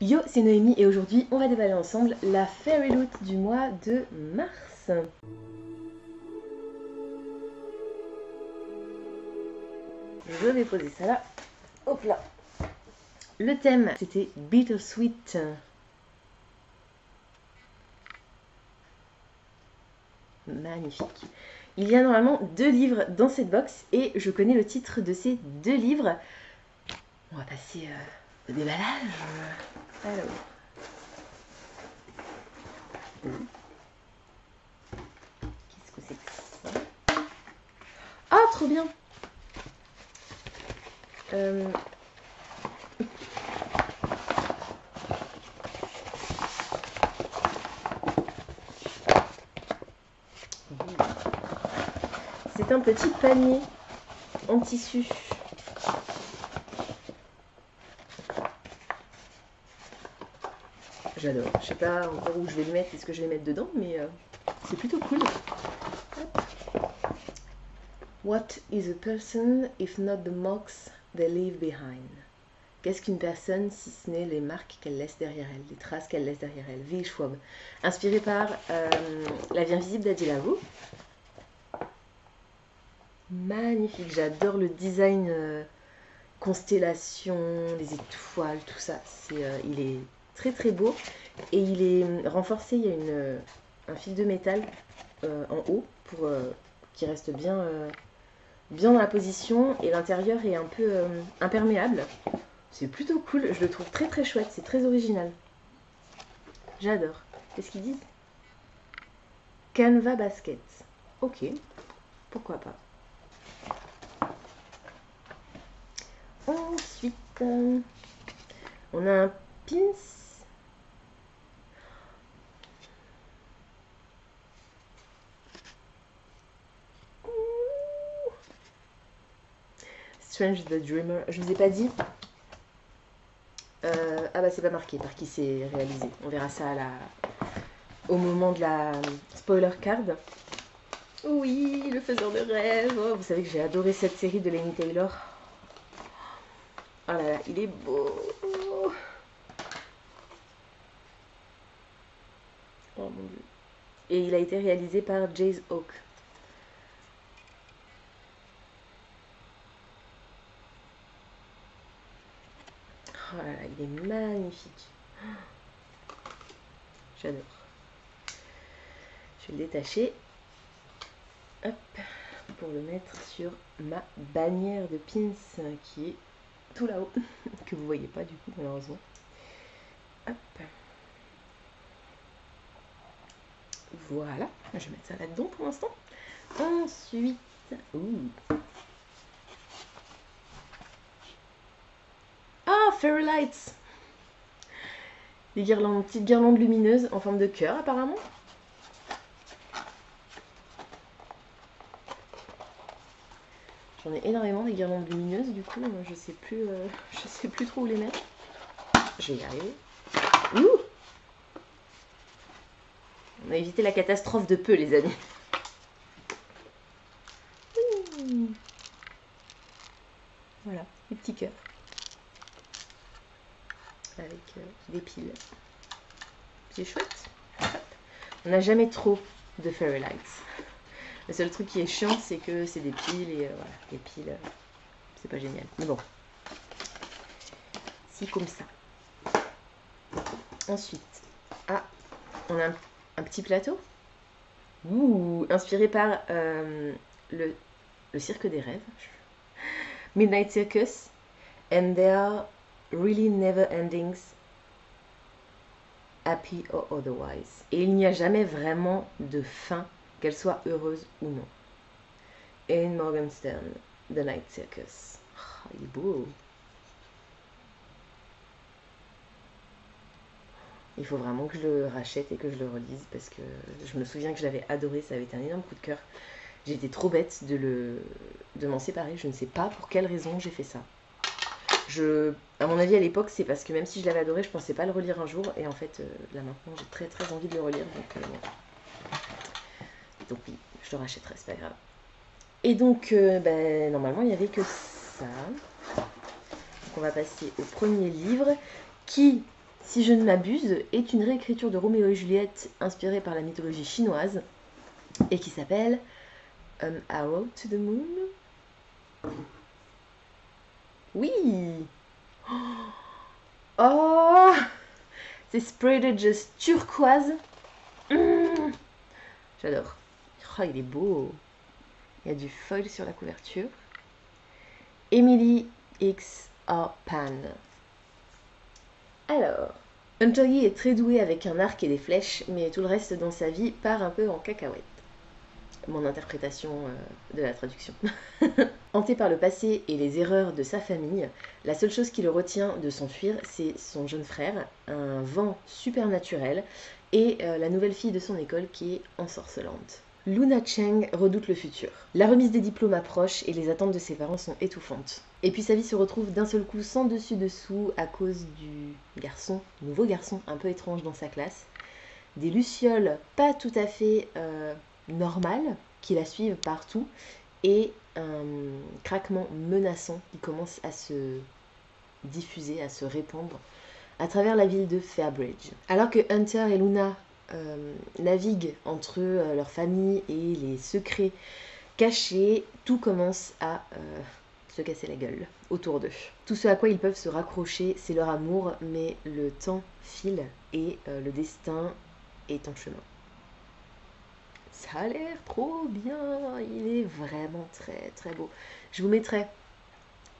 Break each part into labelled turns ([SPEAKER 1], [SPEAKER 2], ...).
[SPEAKER 1] Yo, c'est Noémie et aujourd'hui on va déballer ensemble la Fairy Loot du mois de mars. Je vais poser ça là. Hop là. Le thème c'était Bittersweet. Magnifique. Il y a normalement 2 livres dans cette box et je connais le titre de ces 2 livres. On va passer au déballage. Alors. Qu'est-ce que c'est que ça? Ah, trop bien. C'est un petit panier en tissu. J'adore. Je sais pas encore où je vais le mettre et ce que je vais mettre dedans, mais c'est plutôt cool. Hop. What is a person if not the marks they leave behind? Qu'est-ce qu'une personne si ce n'est les marques qu'elle laisse derrière elle, les traces qu'elle laisse derrière elle? V. Schwab. Inspiré par La vie invisible d'Adi Lavo. Magnifique. J'adore le design constellation, les étoiles, tout ça. Il est très très beau et il est renforcé. Il y a un fil de métal en haut pour qu'il reste bien dans la position et l'intérieur est un peu imperméable. C'est plutôt cool, je le trouve très très chouette, c'est très original. J'adore. Qu'est-ce qu'ils disent? Canva Basket. Ok, pourquoi pas. Ensuite, on a un pins. Strange the Dreamer. Je vous ai pas dit. Ah bah c'est pas marqué par qui c'est réalisé. On verra ça au moment de la spoiler card. Oui, le faiseur de rêve. Oh, vous savez que j'ai adoré cette série de Laini Taylor. Oh là là, il est beau. Oh mon dieu. Et il a été réalisé par Jace Hawk. Oh là là, il est magnifique. J'adore. Je vais le détacher. Hop, pour le mettre sur ma bannière de pins qui est tout là-haut, que vous voyez pas du coup malheureusement. Hop. Voilà, je vais mettre ça là-dedans pour l'instant. Ensuite, ah, Fairy Lights. Des guirlandes, petites guirlandes lumineuses en forme de cœur apparemment. J'en ai énormément des guirlandes lumineuses, du coup je sais plus trop où les mettre. Je vais y arriver. Ouh! On a évité la catastrophe de peu, les amis. Voilà, les petits cœurs. Avec des piles. C'est chouette. Hop. On n'a jamais trop de Fairy Lights. Le seul truc qui est chiant, c'est que c'est des piles et voilà, les piles, c'est pas génial. Mais bon, c'est comme ça. Ensuite, on a un petit plateau. Ouh, inspiré par le cirque des rêves. Midnight Circus. And there are really never endings, happy or otherwise. Et il n'y a jamais vraiment de fin, qu'elle soit heureuse ou non. Erin Morgenstern, The Night Circus. Oh, il est beau. Il faut vraiment que je le rachète et que je le relise parce que je me souviens que je l'avais adoré, ça avait été un énorme coup de cœur. J'ai été trop bête de m'en séparer, je ne sais pas pour quelle raison j'ai fait ça. À mon avis à l'époque c'est parce que même si je l'avais adoré, je pensais pas le relire un jour et en fait là maintenant j'ai très très envie de le relire donc oui, je le rachèterai, c'est pas grave. Et donc normalement il n'y avait que ça. Donc on va passer au premier livre qui si je ne m'abuse, est une réécriture de Roméo et Juliette inspirée par la mythologie chinoise et qui s'appelle An Arrow to the Moon. Oui. Oh, c'est Spreadages turquoise. J'adore. Oh, il est beau. Il y a du foil sur la couverture. Emily X. A. Pan. Alors, Hunter Yi est très doué avec un arc et des flèches, mais tout le reste dans sa vie part un peu en cacahuète. Mon interprétation de la traduction. Hanté par le passé et les erreurs de sa famille, la seule chose qui le retient de s'enfuir, c'est son jeune frère, un vent supernaturel, et la nouvelle fille de son école qui est ensorcelante. Luna Cheng redoute le futur. La remise des diplômes approche et les attentes de ses parents sont étouffantes. Et puis sa vie se retrouve d'un seul coup sans dessus-dessous à cause du nouveau garçon un peu étrange dans sa classe, des lucioles pas tout à fait normales qui la suivent partout et un craquement menaçant qui commence à se diffuser, à se répandre à travers la ville de Fairbridge. Alors que Hunter et Luna naviguent entre leur famille et les secrets cachés, tout commence à se casser la gueule autour d'eux. Tout ce à quoi ils peuvent se raccrocher, c'est leur amour, mais le temps file et le destin est en chemin. Ça a l'air trop bien, il est vraiment très très beau. Je vous mettrai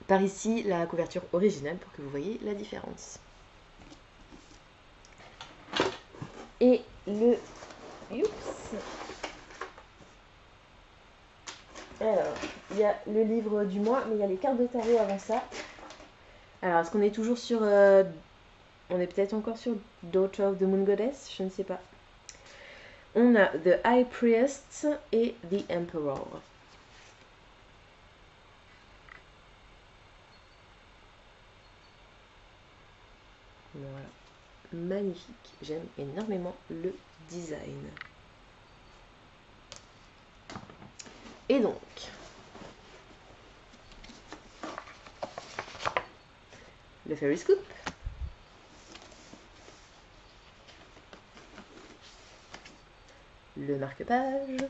[SPEAKER 1] par ici la couverture originale pour que vous voyez la différence. Et le... Oups. Alors, il y a le livre du mois, mais il y a les cartes de tarot avant ça. Alors, est-ce qu'on est toujours sur... on est peut-être encore sur Daughter of the Moon Goddess, je ne sais pas. On a The High Priest et The Emperor. Voilà. Magnifique. J'aime énormément le design. Et donc, le Fairy Scoop. Le marque-page.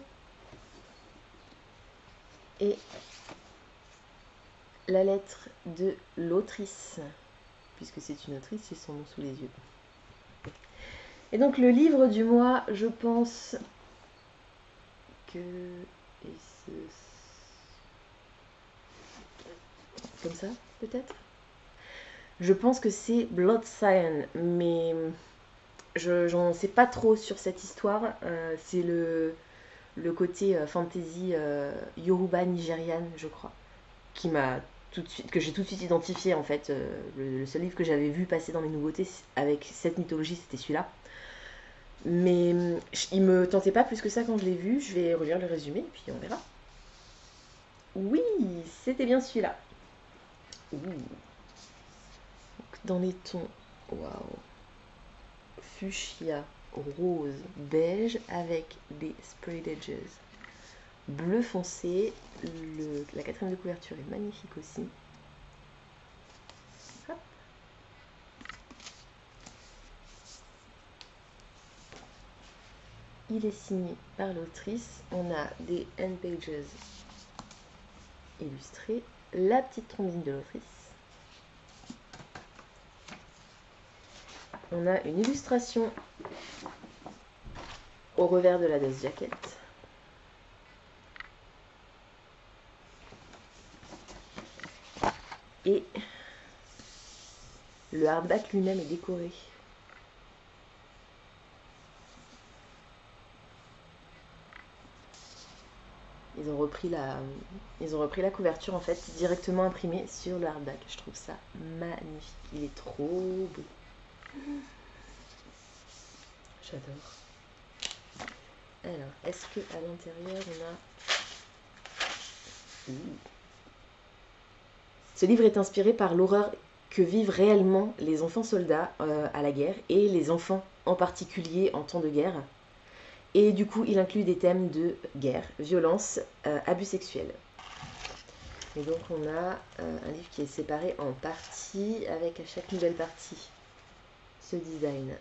[SPEAKER 1] Et la lettre de l'autrice, puisque c'est une autrice, j'ai son nom sous les yeux. Et donc le livre du mois, je pense que... Comme ça, peut-être. Je pense que c'est Blood Sign, mais j'en sais pas trop sur cette histoire. C'est le côté fantasy yoruba nigériane, je crois, qui m'a que j'ai tout de suite identifié en fait. Le seul livre que j'avais vu passer dans mes nouveautés avec cette mythologie, c'était celui-là. Mais il me tentait pas plus que ça quand je l'ai vu. Je vais relire le résumé et puis on verra. Oui, c'était bien celui-là. Dans les tons, waouh, fuchsia, rose, beige avec des sprayed edges. Bleu foncé, la quatrième de couverture est magnifique aussi. Hop. Il est signé par l'autrice. On a des end pages illustrés, la petite trombine de l'autrice. On a une illustration au revers de la dust jacket. Et le hardback lui-même est décoré. Ils ont repris la couverture en fait directement imprimée sur le hardback. Je trouve ça magnifique. Il est trop beau. J'adore. Alors, est-ce que à l'intérieur on a... Ce livre est inspiré par l'horreur que vivent réellement les enfants soldats à la guerre et les enfants en particulier en temps de guerre. Et du coup, il inclut des thèmes de guerre, violence, abus sexuels. Et donc, on a un livre qui est séparé en parties avec à chaque nouvelle partie ce design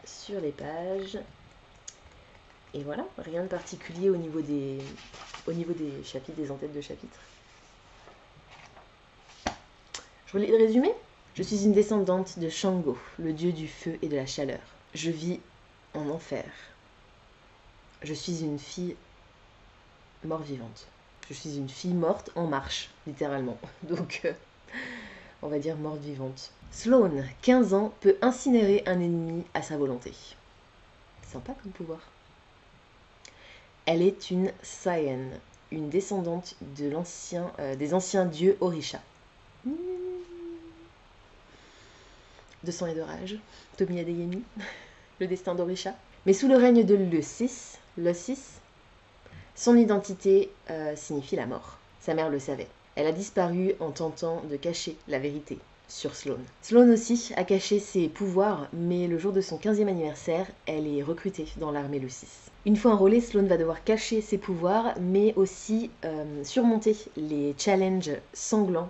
[SPEAKER 1] sur les pages. Et voilà, rien de particulier au niveau des chapitres, des entêtes de chapitres. Je relis le résumé. Je suis une descendante de Shango, le dieu du feu et de la chaleur. Je vis en enfer. Je suis une fille mort-vivante. Je suis une fille morte en marche, littéralement. Donc, on va dire morte-vivante. Sloane, 15 ans, peut incinérer un ennemi à sa volonté. Sympa comme pouvoir. Elle est une Saiyan, une descendante de des anciens dieux Orisha. De sang et de rage, Tomi Adeyemi, le destin d'Orisha. Mais sous le règne de Lucis, son identité signifie la mort. Sa mère le savait. Elle a disparu en tentant de cacher la vérité sur Sloane. Sloane aussi a caché ses pouvoirs, mais le jour de son 15e anniversaire, elle est recrutée dans l'armée Lucis. Une fois enrôlée, Sloane va devoir cacher ses pouvoirs, mais aussi surmonter les challenges sanglants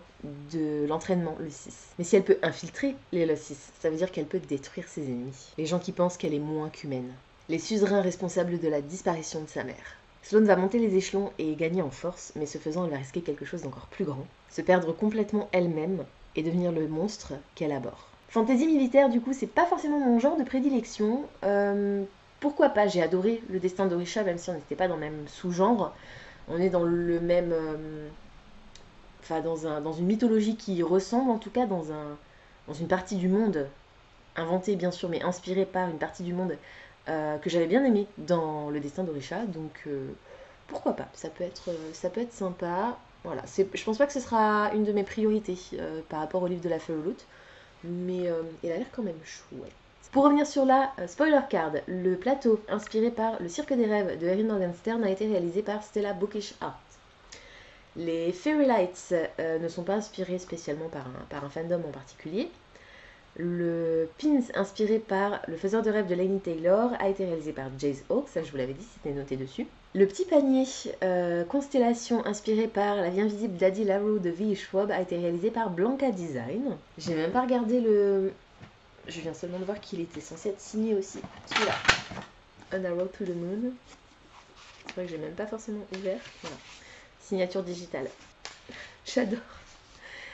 [SPEAKER 1] de l'entraînement Lucis. Mais si elle peut infiltrer les Lucis, ça veut dire qu'elle peut détruire ses ennemis. Les gens qui pensent qu'elle est moins qu'humaine. Les suzerains responsables de la disparition de sa mère. Sloane va monter les échelons et gagner en force, mais ce faisant, elle va risquer quelque chose d'encore plus grand. Se perdre complètement elle-même et devenir le monstre qu'elle abhorre. Fantasy militaire, du coup, c'est pas forcément mon genre de prédilection. Pourquoi pas, j'ai adoré le destin d'Orisha, même si on n'était pas dans le même sous-genre. On est dans le même... dans une mythologie qui ressemble, en tout cas, dans une partie du monde, inventée bien sûr, mais inspirée par une partie du monde que j'avais bien aimé dans le destin d'Orisha. Donc, pourquoi pas, ça peut être sympa. Voilà, je pense pas que ce sera une de mes priorités par rapport au livre de la Feuilleloute, mais il a l'air quand même chouette. Pour revenir sur la spoiler card, le plateau inspiré par Le Cirque des Rêves de Erin Morgenstern a été réalisé par Stella Bookish Art. Les Fairy Lights ne sont pas inspirés spécialement par un fandom en particulier. Le pins inspiré par Le Faiseur de Rêves de Laini Taylor a été réalisé par Jace Hawk, ça je vous l'avais dit, c'était noté dessus. Le petit panier Constellation inspiré par La Vie Invisible d'Adi Larrow de V. Schwab a été réalisé par Blanca Design. J'ai même pas regardé le... Je viens seulement de voir qu'il était censé être signé aussi. Celui-là. An Arrow to the Moon. C'est vrai que j'ai même pas forcément ouvert. Voilà. Signature digitale. J'adore.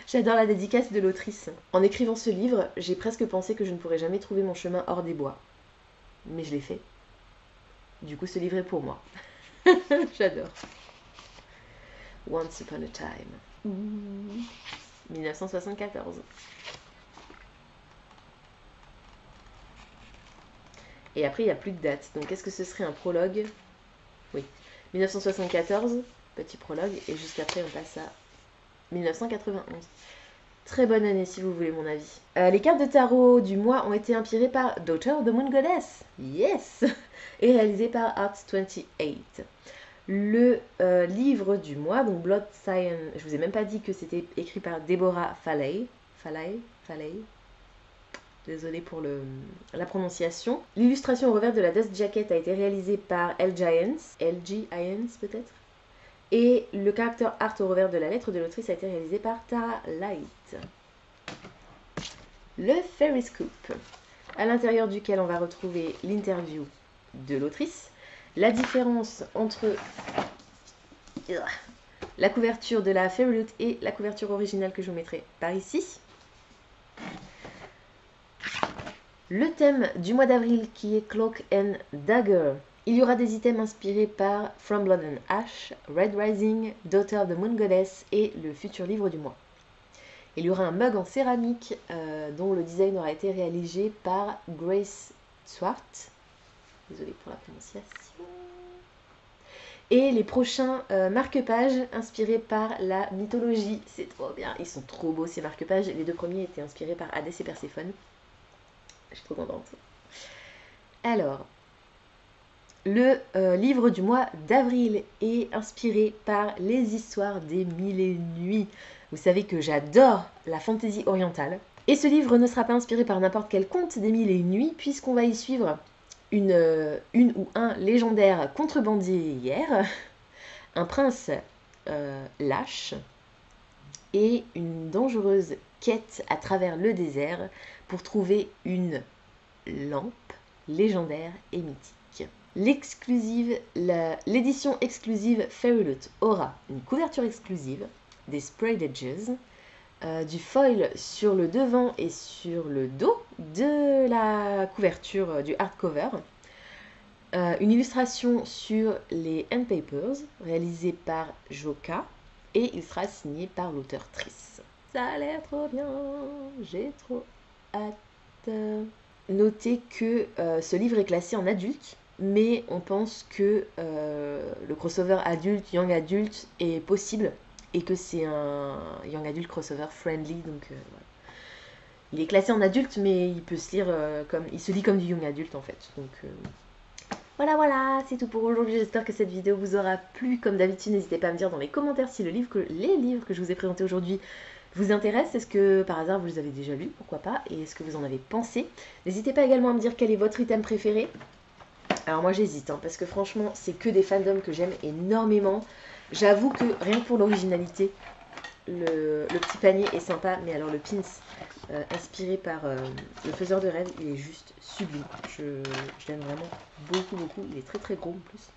[SPEAKER 1] J'adore la dédicace de l'autrice. En écrivant ce livre, j'ai presque pensé que je ne pourrais jamais trouver mon chemin hors des bois. Mais je l'ai fait. Du coup, ce livre est pour moi. J'adore. Once Upon a Time. 1974. Et après, il n'y a plus de date. Donc, est-ce que ce serait un prologue? Oui. 1974, petit prologue. Et jusqu'après, on passe à 1991. Très bonne année, si vous voulez mon avis. Les cartes de tarot du mois ont été inspirées par Daughter of the Moon Goddess. Yes. Et réalisées par Art28. Le livre du mois, donc Blood Science, je vous ai même pas dit que c'était écrit par Deborah Falley. Désolée pour la prononciation. L'illustration au revers de la Dust Jacket a été réalisée par LG Irons peut-être. Et le character art au revers de la lettre de l'autrice a été réalisé par Tara Light. Le Fairy Scoop, à l'intérieur duquel on va retrouver l'interview de l'autrice, la différence entre la couverture de la Fairyloot et la couverture originale que je vous mettrai par ici. Le thème du mois d'avril qui est Cloak and Dagger. Il y aura des items inspirés par From Blood and Ash, Red Rising, Daughter of the Moon Goddess et le futur livre du mois. Il y aura un mug en céramique dont le design aura été réalisé par Grace Swart. Désolée pour la prononciation. Et les prochains marque-pages inspirés par la mythologie. C'est trop bien. Ils sont trop beaux ces marque-pages. Les deux premiers étaient inspirés par Hadès et Perséphone. Je suis trop contente. Alors, le livre du mois d'avril est inspiré par les histoires des mille et une nuits. Vous savez que j'adore la fantaisie orientale. Et ce livre ne sera pas inspiré par n'importe quel conte des mille et une nuits, puisqu'on va y suivre une ou un légendaire contrebandier, un prince lâche et une dangereuse quête à travers le désert pour trouver une lampe légendaire et mythique. L'édition exclusive Fairyloot aura une couverture exclusive, des sprayed edges, du foil sur le devant et sur le dos de la couverture du hardcover, une illustration sur les end papers réalisée par Joka et il sera signé par l'auteur Triss. Ça a l'air trop bien, j'ai trop hâte. Notez que ce livre est classé en adulte, mais on pense que le crossover adulte, young adulte est possible et que c'est un young adult crossover friendly, donc voilà. Il est classé en adulte, mais il peut se lire il se lit comme du young adulte en fait. Donc voilà, c'est tout pour aujourd'hui. J'espère que cette vidéo vous aura plu. Comme d'habitude, n'hésitez pas à me dire dans les commentaires si les livres que je vous ai présentés aujourd'hui vous intéressent. Est-ce que par hasard vous les avez déjà lus, pourquoi pas, et est-ce que vous en avez pensé? N'hésitez pas également à me dire quel est votre item préféré. Alors moi j'hésite, parce que franchement c'est que des fandoms que j'aime énormément. J'avoue que rien que pour l'originalité, le petit panier est sympa, mais alors le pins inspiré par le faiseur de rêves, il est juste sublime. Je l'aime vraiment beaucoup, il est très gros en plus.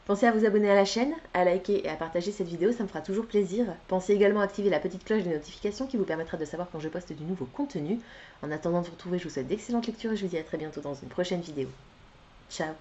[SPEAKER 1] Pensez à vous abonner à la chaîne, à liker et à partager cette vidéo, ça me fera toujours plaisir. Pensez également à activer la petite cloche de notification qui vous permettra de savoir quand je poste du nouveau contenu. En attendant de vous retrouver, je vous souhaite d'excellentes lectures et je vous dis à très bientôt dans une prochaine vidéo. Ciao!